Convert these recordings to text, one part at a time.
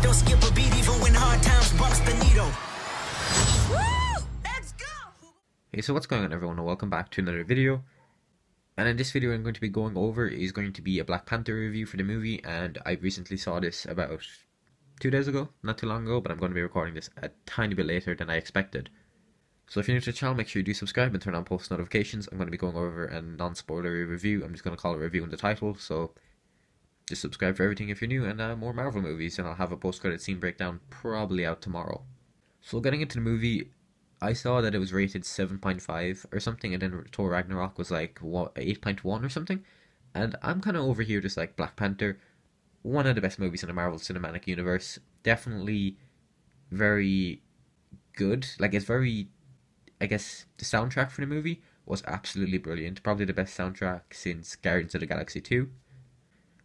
don't skip a beat even when hard times bumps the needle. Woo! Let's go! Hey, so what's going on everyone, and welcome back to another video. And in this video I'm going to be going over is going to be a Black Panther review for the movie, and I recently saw this about 2 days ago, not too long ago, but I'm going to be recording this a tiny bit later than I expected. So if you're new to the channel, make sure you do subscribe and turn on post notifications. I'm going to be going over a non-spoilery review. I'm just going to call it a review in the title, so just subscribe for everything if you're new, and more Marvel movies, and I'll have a post-credit scene breakdown probably out tomorrow. So getting into the movie, I saw that it was rated 7.5 or something, and then Thor Ragnarok was like 8.1 or something, and I'm kind of over here just like Black Panther, one of the best movies in the Marvel Cinematic Universe, definitely very good, like it's very, I guess the soundtrack for the movie was absolutely brilliant, probably the best soundtrack since Guardians of the Galaxy 2,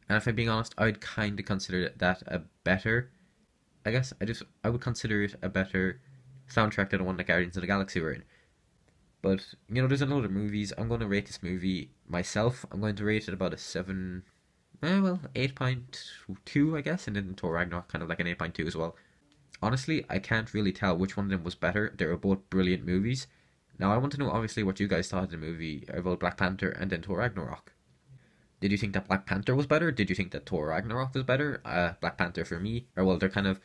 and if I'm being honest, I'd kind of consider that a better, I would consider it a better soundtrack than the one that Guardians of the Galaxy were in. But, you know, there's a lot of movies. I'm going to rate this movie myself. I'm going to rate it about a 8.2, I guess, and then Thor Ragnarok kind of like an 8.2 as well. Honestly, I can't really tell which one of them was better. They were both brilliant movies. Now, I want to know, obviously, what you guys thought of the movie about Black Panther and then Thor Ragnarok. Did you think that Black Panther was better? Did you think that Thor Ragnarok was better? Black Panther for me, or well, they're kind of,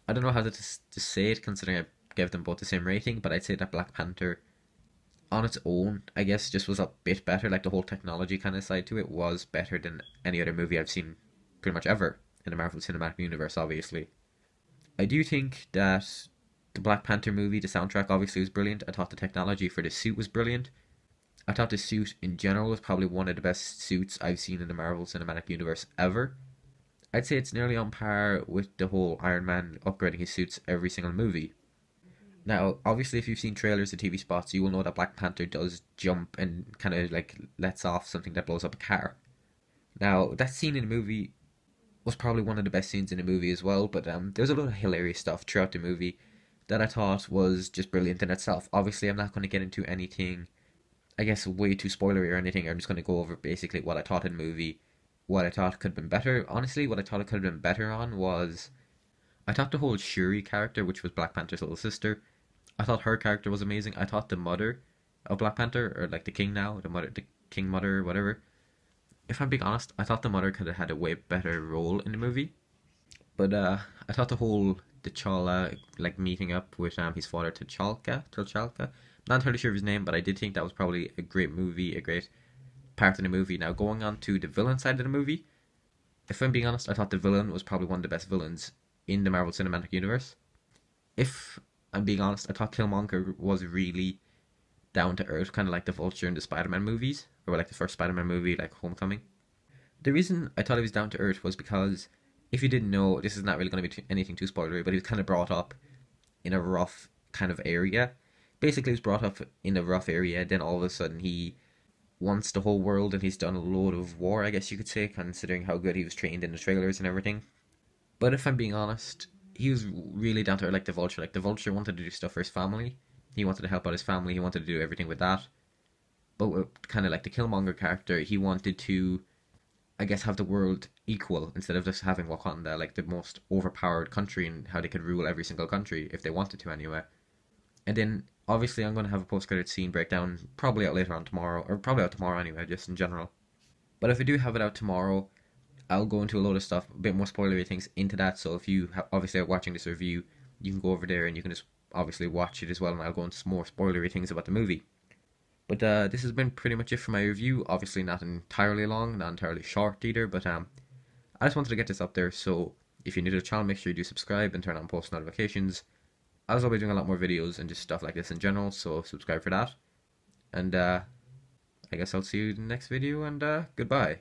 I don't know how to say it considering I gave them both the same rating, but I'd say that Black Panther on its own, I guess, just was a bit better. Like the whole technology kind of side to it was better than any other movie I've seen pretty much ever in the Marvel Cinematic Universe, obviously. I do think that the Black Panther movie, the soundtrack obviously was brilliant. I thought the technology for the suit was brilliant. I thought the suit in general was probably one of the best suits I've seen in the Marvel Cinematic Universe ever. I'd say it's nearly on par with the whole Iron Man upgrading his suits every single movie. Now, obviously, if you've seen trailers or TV spots, you will know that Black Panther does jump and kind of like lets off something that blows up a car. Now, that scene in the movie was probably one of the best scenes in the movie as well, but there's a lot of hilarious stuff throughout the movie that I thought was just brilliant in itself. Obviously, I'm not going to get into anything, I guess, way too spoilery or anything. I'm just going to go over basically what I thought in the movie, what I thought could have been better. Honestly, what I thought it could have been better on was, I thought the whole Shuri character, which was Black Panther's little sister, I thought her character was amazing. I thought the mother of Black Panther, or like the king now, the king mother, whatever. If I'm being honest, I thought the mother could have had a way better role in the movie. But I thought the whole T'Challa like meeting up with his father T'Challa. Not entirely sure of his name, but I did think that was probably a great movie, a great part of the movie. Now going on to the villain side of the movie, if I'm being honest, I thought the villain was probably one of the best villains in the Marvel Cinematic Universe. If I'm being honest, I thought Killmonger was really down to earth, kind of like the Vulture in the Spider-Man movies, or like the first Spider-Man movie, like Homecoming. The reason I thought he was down to earth was because, if you didn't know, this is not really going to be anything too spoilery, but he was kind of brought up in a rough kind of area. Basically, he was brought up in a rough area, then all of a sudden he wants the whole world, and he's done a load of war, I guess you could say, considering how good he was trained in the trailers and everything. But if I'm being honest, he was really down to earth like the Vulture. Like the Vulture wanted to do stuff for his family. He wanted to help out his family. He wanted to do everything with that. But with kind of like the Killmonger character, he wanted to, I guess, have the world equal instead of just having Wakanda, like the most overpowered country, and how they could rule every single country if they wanted to anyway. And then obviously I'm going to have a post-credit scene breakdown probably out later on tomorrow, or probably out tomorrow anyway, just in general. But if I do have it out tomorrow, I'll go into a load of stuff, a bit more spoilery things into that, so if you obviously are watching this review, you can go over there and you can just obviously watch it as well, and I'll go into some more spoilery things about the movie. But this has been pretty much it for my review. Obviously not entirely long, not entirely short either, but I just wanted to get this up there, so if you're new to the channel, make sure you do subscribe and turn on post notifications, as I'll be doing a lot more videos and just stuff like this in general, so subscribe for that. And I guess I'll see you in the next video, and goodbye.